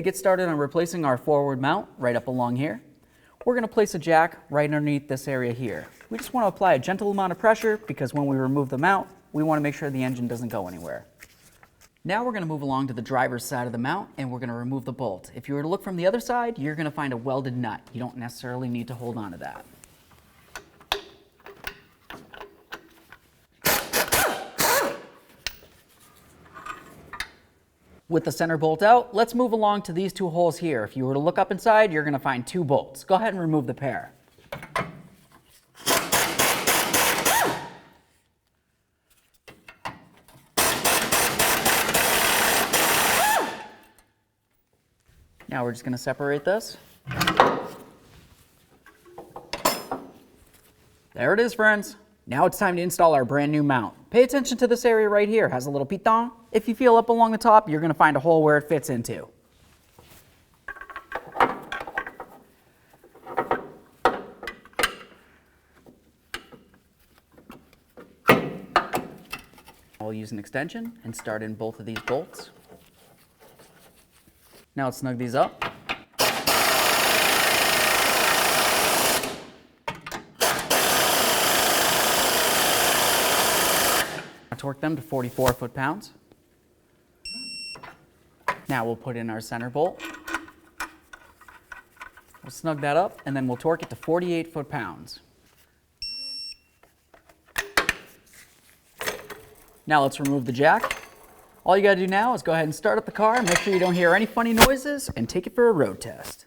to get started on replacing our forward mount right up along here, we're going to place a jack right underneath this area here. We just want to apply a gentle amount of pressure because when we remove the mount, we want to make sure the engine doesn't go anywhere. Now we're going to move along to the driver's side of the mount and we're going to remove the bolt. If you were to look from the other side, you're going to find a welded nut. You don't necessarily need to hold on to that. With the center bolt out, let's move along to these two holes here. If you were to look up inside, you're going to find two bolts. Go ahead and remove the pair. Now we're just going to separate this. There it is, friends. Now it's time to install our brand new mount. Pay attention to this area right here. It has a little piton. If you feel up along the top, you're going to find a hole where it fits into. I'll use an extension and start in both of these bolts. Now let's snug these up. Torque them to 44 foot-pounds. Now we'll put in our center bolt. We'll snug that up and then we'll torque it to 48 foot-pounds. Now let's remove the jack. All you gotta do now is go ahead and start up the car, make sure you don't hear any funny noises, and take it for a road test.